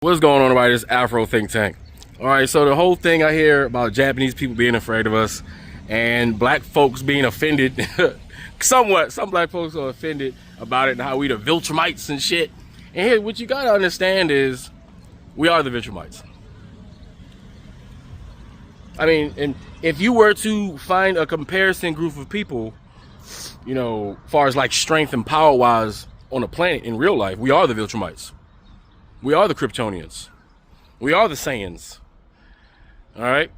What's going on about this Afro think tank? All right, so the whole thing I hear about Japanese people being afraid of us and black folks being offended, somewhat, some black folks are offended about it and how we the Viltrumites and shit. And here, what you gotta understand is we are the Viltrumites. I mean, and if you were to find a comparison group of people, you know, as far as like strength and power wise on the planet in real life, we are the Viltrumites. We are the Kryptonians. We are the Saiyans. All right?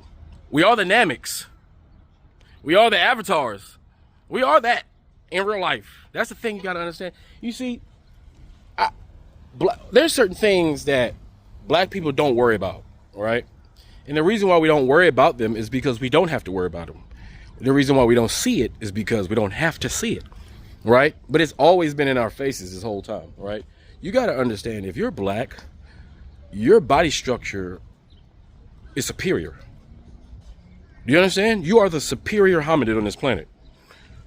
We are the Namecs. We are the Avatars. We are that in real life. That's the thing you got to understand. You see, there's certain things that black people don't worry about, all right? And the reason why we don't worry about them is because we don't have to worry about them. The reason why we don't see it is because we don't have to see it, right? But it's always been in our faces this whole time, right? You got to understand, if you're black, your body structure is superior. Do you understand? You are the superior hominid on this planet.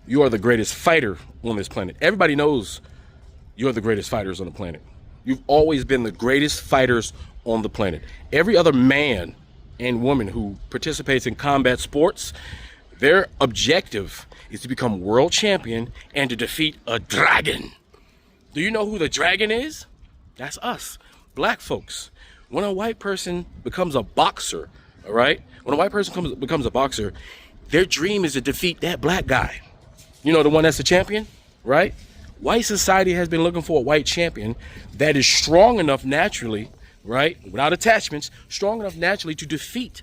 You are the greatest fighter on this planet. Everybody knows you're the greatest fighters on the planet. You've always been the greatest fighters on the planet. Every other man and woman who participates in combat sports, their objective is to become world champion and to defeat a dragon. Do you know who the dragon is? That's us, black folks. When a white person becomes a boxer, all right? When a white person becomes a boxer, their dream is to defeat that black guy. You know, the one that's the champion, right? White society has been looking for a white champion that is strong enough naturally, right? Without attachments, strong enough naturally to defeat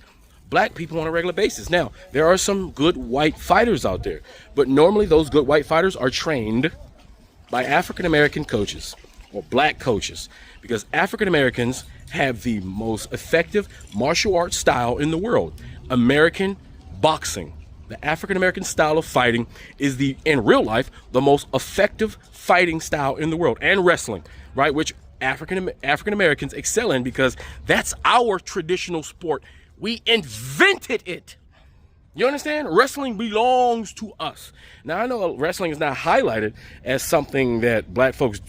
black people on a regular basis. Now, there are some good white fighters out there, but normally those good white fighters are trained by African-American coaches or black coaches, because African-Americans have the most effective martial arts style in the world. American boxing, the African-American style of fighting, is in real life, the most effective fighting style in the world, and wrestling, right? Which African-Americans excel in because that's our traditional sport. We invented it. You understand? Wrestling belongs to us. Now, I know wrestling is not highlighted as something that black folks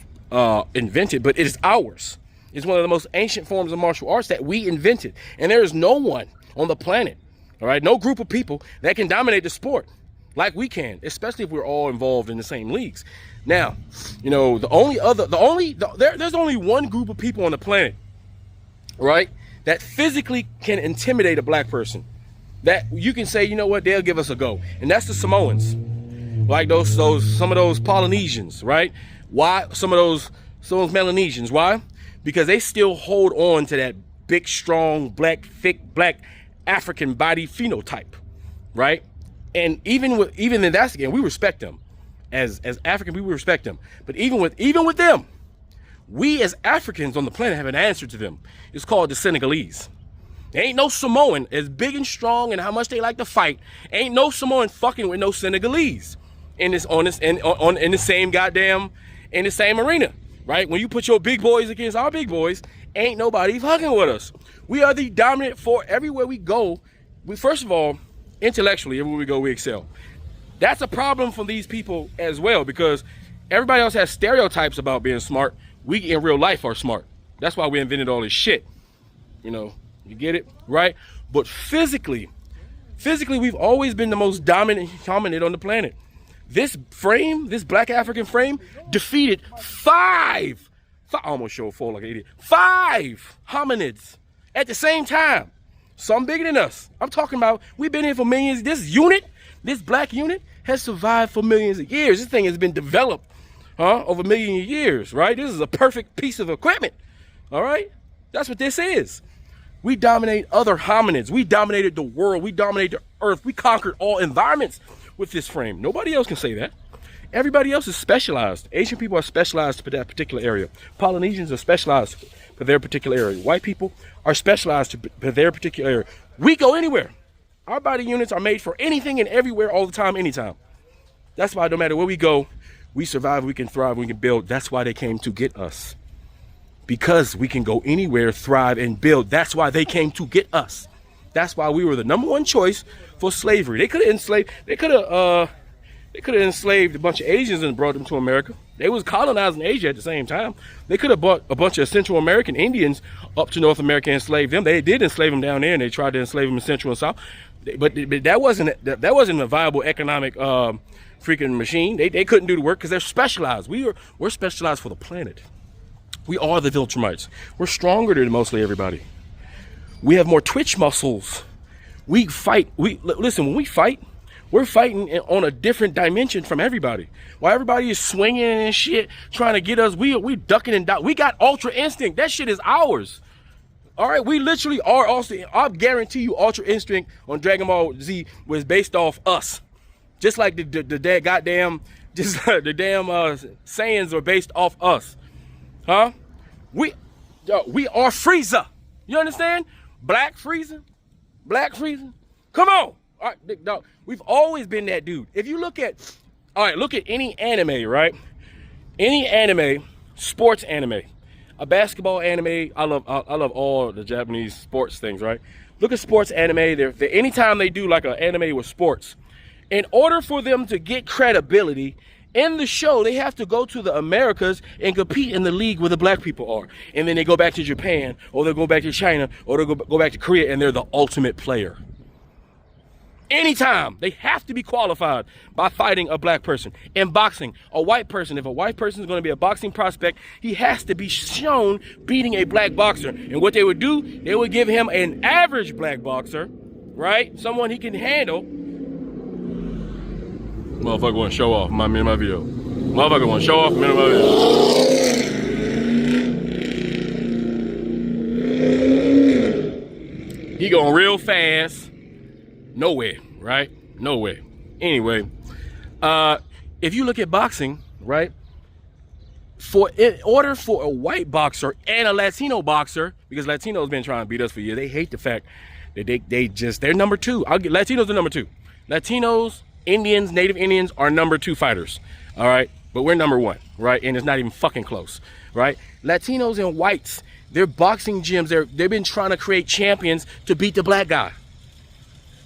invented, but it is ours. It's one of the most ancient forms of martial arts that we invented. And there is no one on the planet, all right, no group of people that can dominate the sport like we can, especially if we're all involved in the same leagues. Now, you know, there's only one group of people on the planet, right, that physically can intimidate a black person. That you can say, you know what, they'll give us a go. And that's the Samoans. Like some of those Polynesians, right? Why? Some of those Melanesians. Why? Because they still hold on to that big, strong, black, thick, black African body phenotype, right? And even in that, again, we respect them. As African people, we respect them. But even with them, we as Africans on the planet have an answer to them. It's called the Senegalese. There ain't no Samoan, as big and strong and how much they like to fight, ain't no Samoan fucking with no Senegalese in the same arena, right? When you put your big boys against our big boys, ain't nobody fucking with us. We are the dominant force everywhere we go. First of all, intellectually, everywhere we go, we excel. That's a problem for these people as well, because everybody else has stereotypes about being smart. We in real life are smart. That's why we invented all this shit, you know. You get it? Right? But physically, we've always been the most dominant hominid on the planet. This black African frame, defeated I almost showed 4 like an idiot. 5 hominids at the same time. Some bigger than us. I'm talking about, we've been here for millions. This black unit has survived for millions of years. This thing has been developed over millions of years, right? This is a perfect piece of equipment. All right? That's what this is. We dominate other hominids. We dominated the world. We dominated the earth. We conquered all environments with this frame. Nobody else can say that. Everybody else is specialized. Asian people are specialized for that particular area. Polynesians are specialized for their particular area. White people are specialized for their particular area. We go anywhere. Our body units are made for anything and everywhere, all the time, anytime. That's why no matter where we go, we survive, we can thrive, we can build. That's why they came to get us. Because we can go anywhere, thrive, and build. That's why they came to get us. That's why we were the #1 choice for slavery. They could have enslaved, they could have They could have enslaved a bunch of Asians and brought them to America. They was colonizing Asia at the same time. They could have brought a bunch of Central American Indians up to North America and enslaved them. They did enslave them down there, and they tried to enslave them in Central and South. But that wasn't a viable economic freaking machine. They couldn't do the work because they're specialized. We're specialized for the planet. We are the Viltrumites. We're stronger than mostly everybody. We have more twitch muscles. We fight. Listen, when we fight, we're fighting on a different dimension from everybody. While everybody is swinging and shit, trying to get us, we ducking and ducking. We got ultra instinct. That shit is ours. All right, we literally are also. I guarantee you, ultra instinct on Dragon Ball Z was based off us. Just like the goddamn, just like the damn Saiyans are based off us. Huh? We are Frieza. You understand? Black Frieza? Black Frieza? Come on. All right, big dog. We've always been that dude. If you look at, all right, look at any anime, right? Any anime, sports anime, a basketball anime. I love all the Japanese sports things, right? Look at sports anime. They're anytime they do like an anime with sports, in order for them to get credibility in the show, they have to go to the Americas and compete in the league where the black people are. And then they go back to Japan, or they'll go back to China, or they'll go back to Korea, and they're the ultimate player. Anytime, they have to be qualified by fighting a black person. In boxing, a white person, if a white person is going to be a boxing prospect, he has to be shown beating a black boxer. And what they would do, they would give him an average black boxer, right? Someone he can handle. Motherfucker want to show off my video. Motherfucker want to show off my video. He going real fast. Nowhere, right? Nowhere. Anyway, if you look at boxing, right? In order for a white boxer and a Latino boxer, because Latinos been trying to beat us for years, they hate the fact that they're number two. Latinos are number two. Latinos, Indians, Native Indians are number two fighters, all right? But we're number one, right? And it's not even fucking close, right? Latinos and whites, they're boxing gyms. They've been trying to create champions to beat the black guy.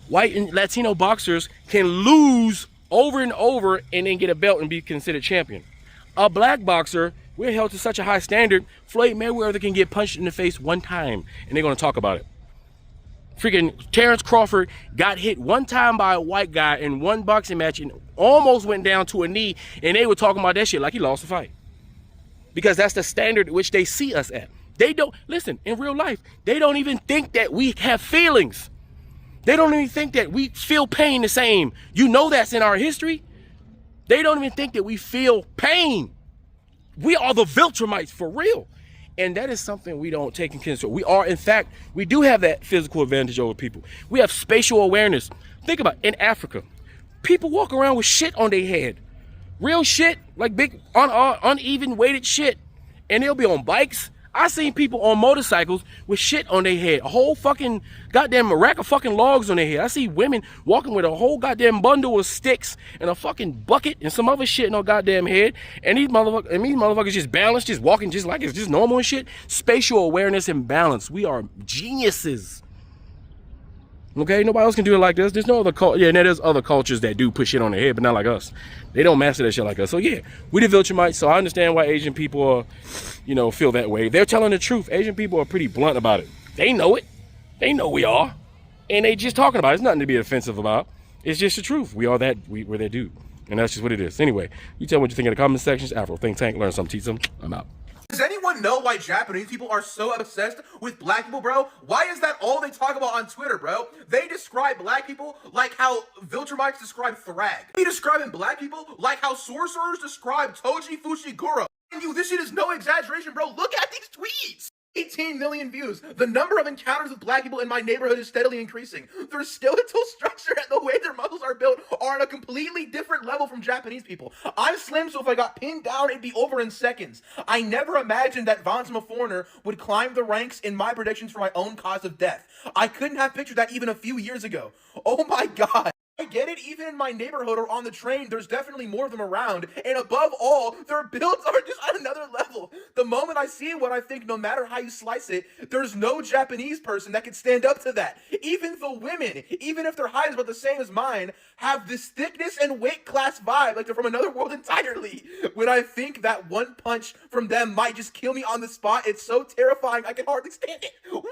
White and Latino boxers can lose over and over and then get a belt and be considered champion. A black boxer, we're held to such a high standard, Floyd Mayweather can get punched in the face one time and they're gonna talk about it. Freaking Terrence Crawford got hit one time by a white guy in one boxing match and almost went down to a knee, and they were talking about that shit like he lost the fight. Because that's the standard at which they see us at. They don't, listen, in real life, they don't even think that we have feelings. They don't even think that we feel pain the same. You know that's in our history. They don't even think that we feel pain. We are the Viltrumites for real. And that is something we don't take in consideration. We are, in fact, we do have that physical advantage over people. We have spatial awareness. Think about it, in Africa, people walk around with shit on their head. Real shit, like big, uneven weighted shit. And they'll be on bikes. I seen people on motorcycles with shit on their head. A whole fucking goddamn rack of fucking logs on their head. I see women walking with a whole goddamn bundle of sticks and a fucking bucket and some other shit in their goddamn head. And these motherfuckers just balanced, just walking just like it's just normal and shit. Spatial awareness and balance. We are geniuses. Okay, nobody else can do it like this. There's no other culture. Yeah, and there's other cultures that do put shit on their head, but not like us. They don't master that shit like us. So yeah, we the Viltrumites. So I understand why Asian people are, feel that way. They're telling the truth. Asian people are pretty blunt about it. They know it. They know we are, and they just talking about it. It's nothing to be offensive about. It's just the truth. We are that. We're that dude, and that's just what it is. Anyway, you tell me what you think in the comment sections. Afro Think Tank. Learn something. Teach them. I'm out. Does anyone know why Japanese people are so obsessed with black people, bro? Why is that all they talk about on Twitter, bro? They describe black people like how Viltrumites describe Thrag. They describing black people like how sorcerers describe Toji Fushiguro. And this shit is no exaggeration, bro. Look at these tweets. 18 million views. The number of encounters with black people in my neighborhood is steadily increasing. Their skeletal structure and the way their muscles are built are on a completely different level from Japanese people. I'm slim, so if I got pinned down, it'd be over in seconds. I never imagined that Vansma Foreigner would climb the ranks in my predictions for my own cause of death. I couldn't have pictured that even a few years ago. Oh my god. I get it, even in my neighborhood or on the train, there's definitely more of them around, and above all, their builds are just on another level. The moment I see one, I think no matter how you slice it, there's no Japanese person that can stand up to that. Even the women, even if their height is about the same as mine, have this thickness and weight class vibe, like they're from another world entirely. When I think that one punch from them might just kill me on the spot, it's so terrifying I can hardly stand it. What?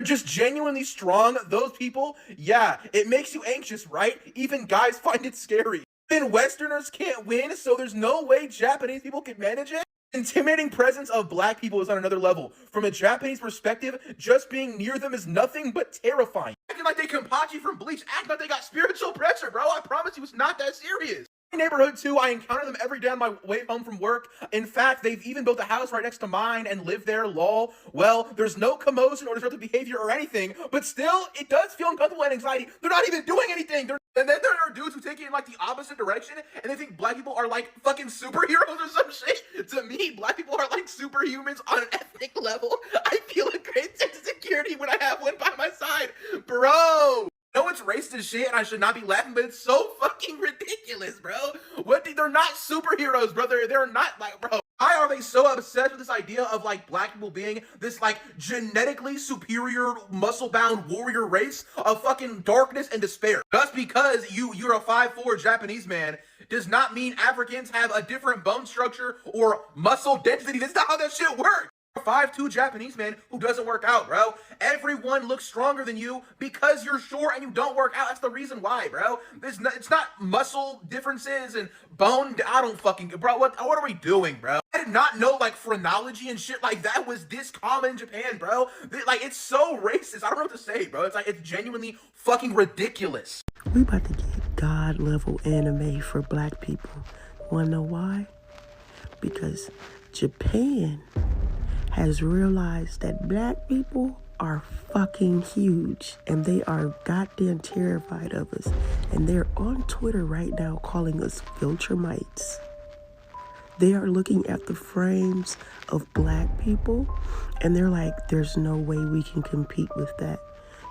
Just genuinely strong, those people, yeah, it makes you anxious, right? Even guys find it scary. Even Westerners can't win, so there's no way Japanese people can manage it. Intimidating presence of black people is on another level. From a Japanese perspective, just being near them is nothing but terrifying. Acting like they Kenpachi from Bleach, acting like they got spiritual pressure, bro. I promise you it's not that serious. Neighborhood too, I encounter them every day on my way home from work. In fact, they've even built a house right next to mine and live there, lol. Well, there's no commotion or disruptive behavior or anything, but still, it does feel uncomfortable and anxiety. They're not even doing anything. And then there are dudes who take it in like the opposite direction, and they think black people are like fucking superheroes or some shit. To me, black people are like superhumans on an ethnic level. I feel a great sense of security when I have one by my side. Bro! I know it's racist as shit and I should not be laughing, but it's so fucking ridiculous, bro. They're not superheroes, brother. They're not like, bro. Why are they so obsessed with this idea of like black people being this like genetically superior, muscle-bound warrior race of fucking darkness and despair? Just because you're a 5'4" Japanese man does not mean Africans have a different bone structure or muscle density. That's not how that shit works. 5'2" Japanese man who doesn't work out, bro. Everyone looks stronger than you because you're short and you don't work out. That's the reason why, bro. It's not muscle differences and bone. I don't fucking, bro. What are we doing, bro? I did not know like phrenology and shit like that was this common in Japan, bro. Like it's so racist. I don't know what to say, bro. It's genuinely fucking ridiculous. We about to get God level anime for black people. Wanna know why? Because Japan has realized that black people are fucking huge and they are goddamn terrified of us. And they're on Twitter right now calling us Viltrumites. They are looking at the frames of black people and they're like, there's no way we can compete with that.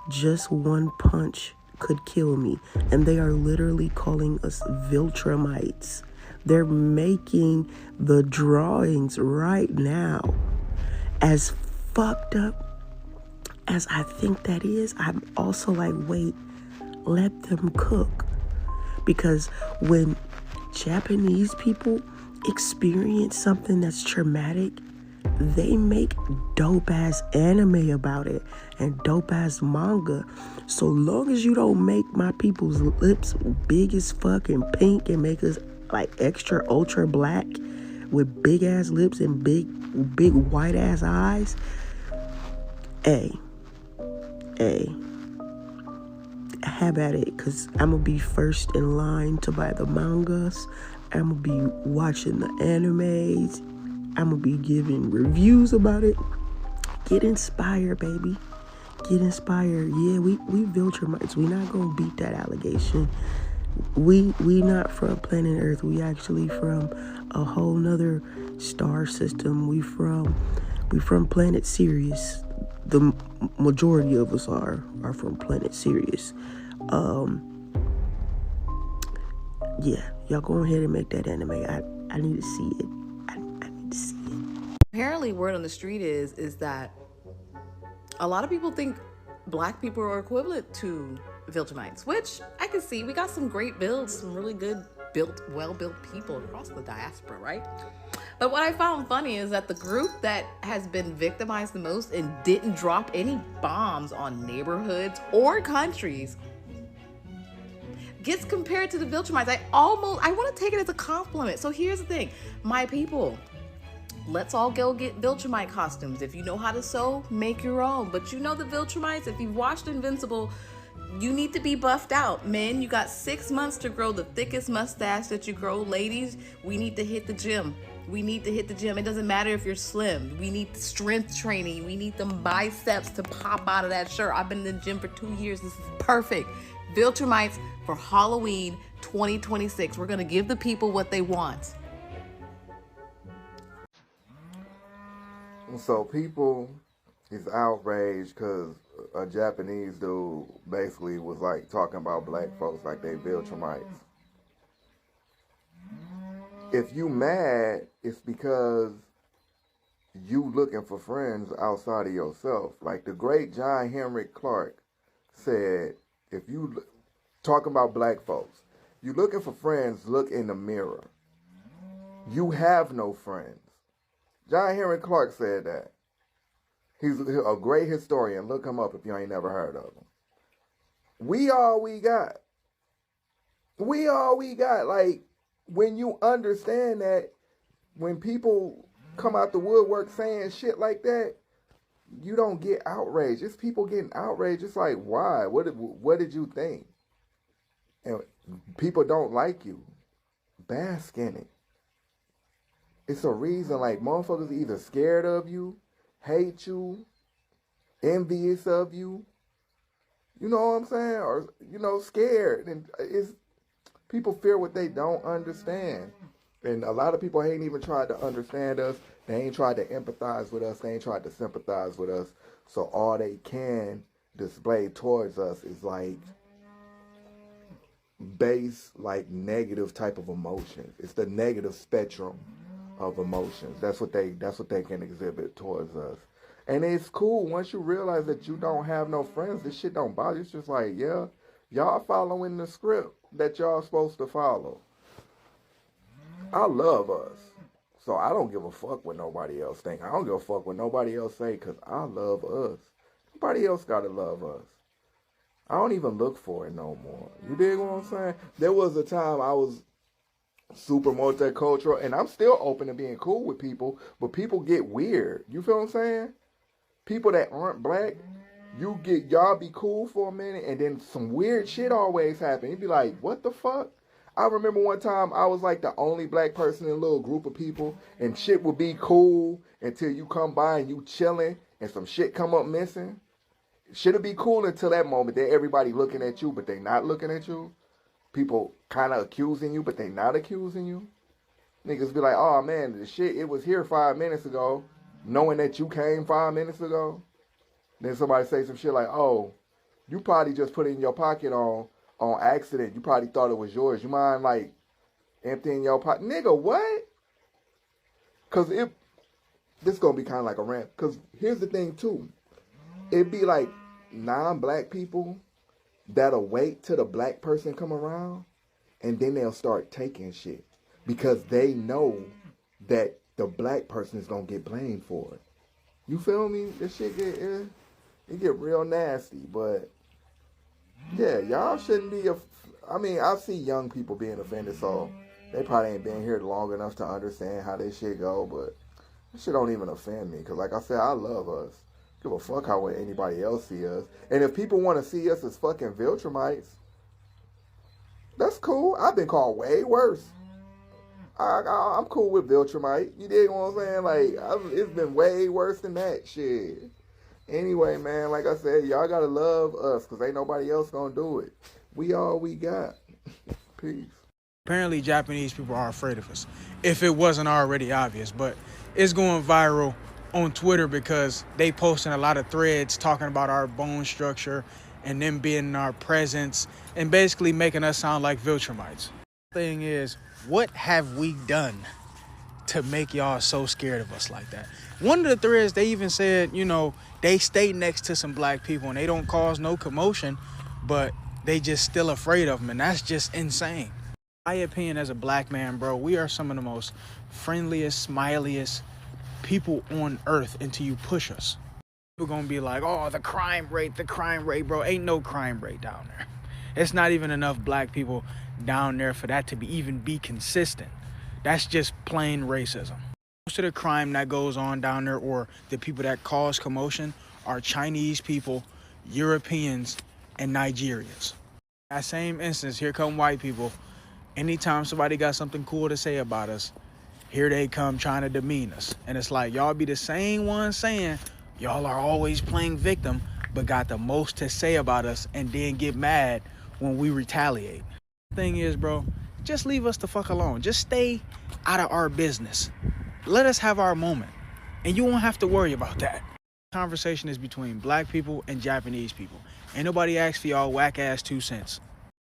Just one punch could kill me. And they are literally calling us Viltrumites. They're making the drawings right now. As fucked up as I think that is, I'm also like, wait, let them cook. Because when Japanese people experience something that's traumatic, they make dope ass anime about it and dope ass manga. So long as you don't make my people's lips big as fucking pink and make us like extra ultra black with big ass lips and big white ass eyes, have at it, cause I'm gonna be first in line to buy the mangas. I'm gonna be watching the animes. I'm gonna be giving reviews about it. Get inspired, baby. Get inspired. Yeah, we Viltrumites. We not gonna beat that allegation. We not from planet Earth. We actually from a whole nother star system. We from planet Sirius. The majority of us are from planet Sirius. Yeah, y'all go ahead and make that anime. I need to see it. I need to see it. Apparently, word on the street is that a lot of people think black people are equivalent to Viltrumites, which I can see. We got some great builds, some really good well-built people across the diaspora, right? But what I found funny is that the group that has been victimized the most and didn't drop any bombs on neighborhoods or countries gets compared to the Viltrumites. I want to take it as a compliment. So here's the thing, my people, let's all go get Viltrumite costumes. If you know how to sew, make your own. But you know the Viltrumites, if you've watched Invincible, you need to be buffed out. Men, you got 6 months to grow the thickest mustache that you grow. Ladies, we need to hit the gym. We need to hit the gym. It doesn't matter if you're slim. We need strength training. We need them biceps to pop out of that shirt. I've been in the gym for 2 years. This is perfect. Viltrumites for Halloween 2026. We're going to give the people what they want. So people He's outraged because a Japanese dude basically was like talking about black folks like they Viltrumites. If you mad, it's because you looking for friends outside of yourself. Like the great John Henry Clark said, if you talking about black folks, you looking for friends, look in the mirror. You have no friends. John Henry Clark said that. He's a great historian. Look him up if you ain't never heard of him. We all we got. We all we got. Like, when you understand that, when people come out the woodwork saying shit like that, you don't get outraged. It's people getting outraged. It's like, why? What did you think? And people don't like you. Bask in it. It's a reason, like, motherfuckers either scared of you, hate you, envious of you. You know what I'm saying? Or, you know, scared. And it's people fear what they don't understand. And a lot of people ain't even tried to understand us. They ain't tried to empathize with us. They ain't tried to sympathize with us. So all they can display towards us is like base, like negative type of emotions. It's the negative spectrum of emotions. That's what they can exhibit towards us. And it's cool once you realize that you don't have no friends. This shit don't bother you. It's just like, yeah, y'all following the script that y'all supposed to follow. I love us. So I don't give a fuck what nobody else think. I don't give a fuck what nobody else say because I love us. Nobody else got to love us. I don't even look for it no more. You dig what I'm saying? There was a time I was super multicultural, and I'm still open to being cool with people, but people get weird. You feel what I'm saying? People that aren't black, y'all be cool for a minute, and then some weird shit always happen. You'd be like, what the fuck? I remember one time I was like the only black person in a little group of people, and shit would be cool until you come by and you chilling and some shit come up missing. Shit'll be cool until that moment. Then everybody looking at you, but they not looking at you. People kind of accusing you, but they not accusing you. Niggas be like, oh man, the shit, it was here 5 minutes ago, knowing that you came 5 minutes ago. Then somebody say some shit like, oh, you probably just put it in your pocket on accident. You probably thought it was yours. You mind like emptying your pocket? Nigga, what? Cause this gonna be kind of like a rant. Cause here's the thing too. It'd be like non-black people that'll wait till the black person come around and then they'll start taking shit because they know that the black person is gonna get blamed for it. You feel me? This shit get real nasty, but yeah, y'all shouldn't be I mean, I see young people being offended, so they probably ain't been here long enough to understand how this shit go, but this shit don't even offend me, because like I said, I love us. Give a fuck how anybody else see us. And if people want to see us as fucking Viltrumites, that's cool. I've been called way worse. I'm cool with Viltrumite. You dig what I'm saying? Like, it's been way worse than that shit. Anyway, man, like I said, y'all gotta love us, because ain't nobody else gonna do it. We all we got. Peace. Apparently, Japanese people are afraid of us, if it wasn't already obvious. But it's going viral on Twitter because they posting a lot of threads talking about our bone structure and them being in our presence and basically making us sound like Viltrumites. Thing is, what have we done to make y'all so scared of us like that? One of the threads, they even said, you know, they stay next to some black people and they don't cause no commotion, but they just still afraid of them, and that's just insane. My opinion as a black man, bro, we are some of the most friendliest, smiliest people on earth until you push us. People gonna be like, oh, the crime rate, bro. Ain't no crime rate down there. It's not even enough black people down there for that to even be consistent. That's just plain racism. Most of the crime that goes on down there, or the people that cause commotion, are Chinese people, Europeans, and Nigerians. That same instance, here come white people. Anytime somebody got something cool to say about us, here they come trying to demean us. And it's like, y'all be the same ones saying y'all are always playing victim, but got the most to say about us and then get mad when we retaliate. The thing is, bro, just leave us the fuck alone. Just stay out of our business. Let us have our moment, and you won't have to worry about that. Conversation is between black people and Japanese people. Ain't nobody asked for y'all whack ass 2 cents.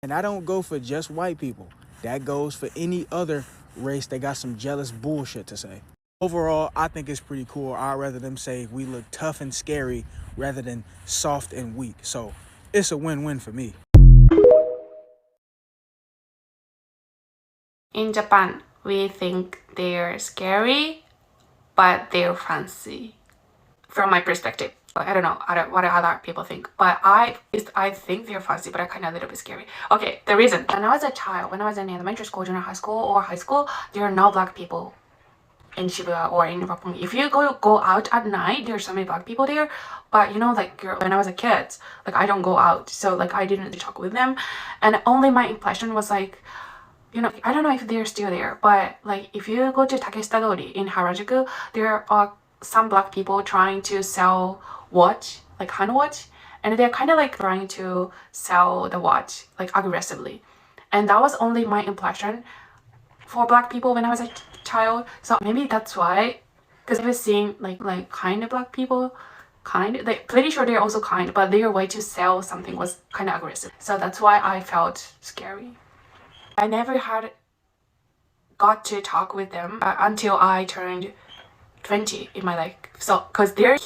And I don't go for just white people. That goes for any other race that got some jealous bullshit to say. Overall, I think it's pretty cool. I'd rather them say we look tough and scary rather than soft and weak. So it's a win-win for me. In Japan, we think they're scary, but they're fancy. From my perspective, I don't know what other people think, but I think they're fancy, but I kind of a little bit scary. Okay, the reason. When I was a child, when I was in elementary school, junior high school, or high school, there are no black people in Shibuya or in Roppongi. If you go out at night, there's so many black people there. But you know, like when I was a kid, like I don't go out, so like I didn't talk with them, and only my impression was like, you know, I don't know if they're still there, but like if you go to Takeshita-dori in Harajuku, there are some black people trying to sell watch, like hand watch, and they're kind of like trying to sell the watch like aggressively, and that was only my impression for black people when I was a child. So maybe that's why, because I was seeing like kind of black people, like pretty sure they're also kind, but their way to sell something was kind of aggressive. So that's why I felt scary. I never got to talk with them until I turned 20 in my life. So, because there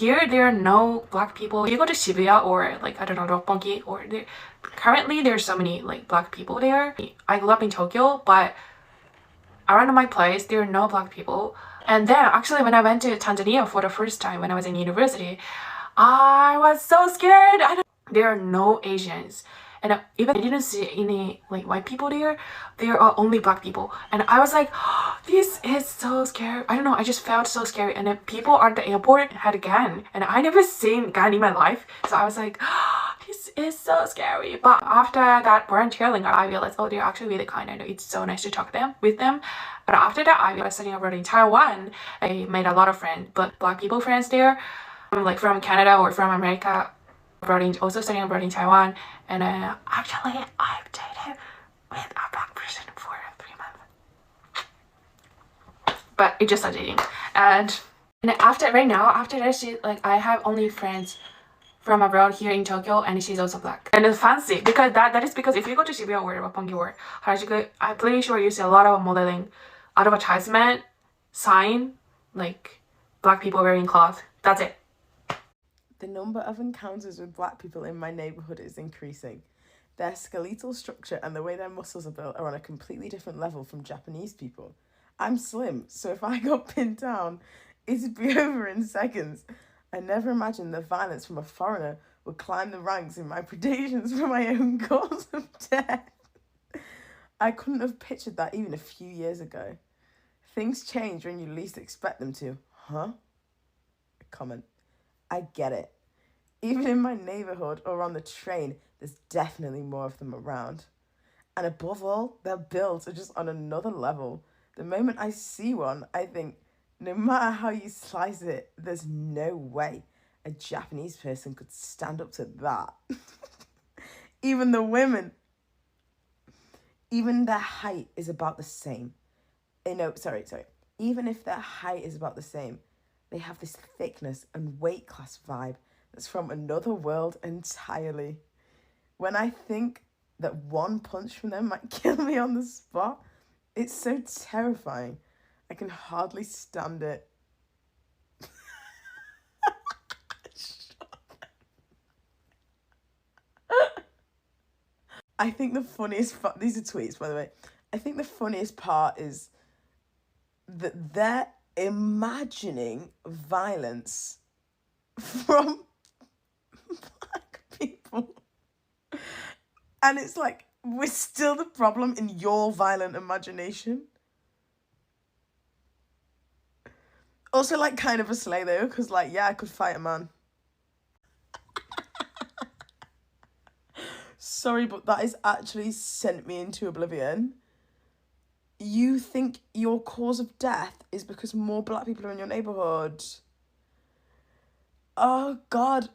are no black people. If you go to Shibuya or like, I don't know, Roppongi, or currently there's so many like black people there. I grew up in Tokyo, but around my place, there are no black people. And then actually when I went to Tanzania for the first time when I was in university, I was so scared. There are no Asians. And even I didn't see any like white people there. There are only black people. And I was like, oh, this is so scary. I don't know, I just felt so scary. And then people at the airport had a gun. And I never seen gun in my life. So I was like, oh, this is so scary. But after that volunteering, I realized, oh, they're actually really kind. And it's so nice to talk with them. But after that, I was studying abroad in Taiwan. I made a lot of friends, but black people friends there. Like from Canada or from America. Also studying abroad in Taiwan, and actually I've dated with a black person for 3 months, but it's just a dating. And after that, like I have only friends from abroad here in Tokyo, and she's also black. And it's fancy because that is because if you go to Shibuya or Roppongi or Harajuku, I'm pretty sure you see a lot of modeling, advertisement, sign, like black people wearing cloth. That's it. The number of encounters with black people in my neighborhood is increasing. Their skeletal structure and the way their muscles are built are on a completely different level from Japanese people. I'm slim, so if I got pinned down, it'd be over in seconds. I never imagined that violence from a foreigner would climb the ranks in my predations for my own cause of death. I couldn't have pictured that even a few years ago. Things change when you least expect them to. Huh? Comment. I get it. Even in my neighborhood or on the train, there's definitely more of them around. And above all, their builds are just on another level. The moment I see one, I think, no matter how you slice it, there's no way a Japanese person could stand up to that. Even the women, even their height is about the same. Even if their height is about the same, they have this thickness and weight class vibe that's from another world entirely. When I think that one punch from them might kill me on the spot, it's so terrifying. I can hardly stand it. I think the funniest part, these are tweets by the way, I think the funniest part is that they're imagining violence from black people. And it's like, we're still the problem in your violent imagination. Also, like, kind of a slay though, because like, yeah, I could fight a man. Sorry, but that has actually sent me into oblivion. You think your cause of death is because more black people are in your neighborhood? Oh, God.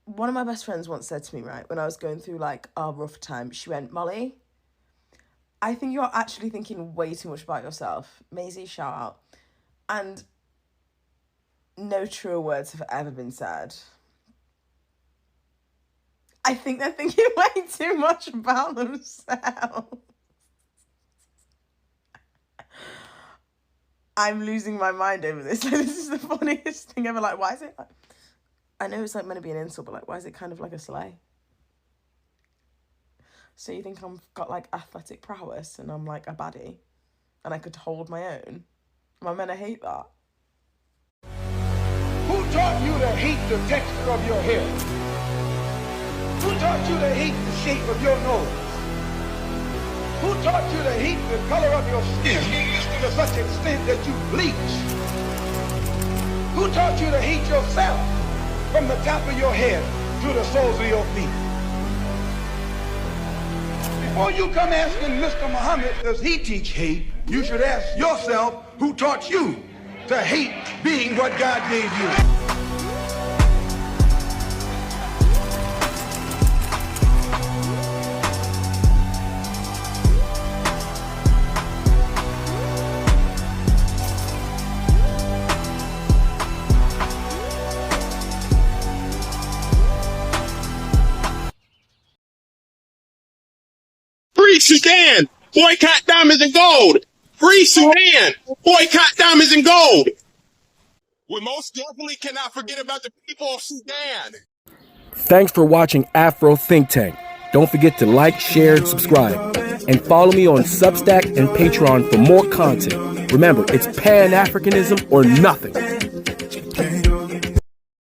One of my best friends once said to me, right, when I was going through, like, a rough time, she went, Molly, I think you're actually thinking way too much about yourself. Maisie, shout out. And no truer words have ever been said. I think they're thinking way too much about themselves. I'm losing my mind over this. Like, this is the funniest thing ever. Like, why is it? I know it's like meant to be an insult, but like, why is it kind of like a slay? So you think I've got like athletic prowess and I'm like a baddie and I could hold my own? Am I meant to hate that? Who taught you to hate the texture of your hair? Who taught you to hate the shape of your nose? Who taught you to hate the color of your skin to such an extent that you bleach? Who taught you to hate yourself from the top of your head to the soles of your feet? Before you come asking Mr. Muhammad, does he teach hate, you should ask yourself, who taught you to hate being what God gave you? 'Free Sudan! Boycott diamonds and gold! Free Sudan! Boycott diamonds and gold! We most definitely cannot forget about the people of Sudan! Thanks for watching Afro Think Tank. Don't forget to like, share, and subscribe. And follow me on Substack and Patreon for more content. Remember, it's Pan-Africanism or nothing.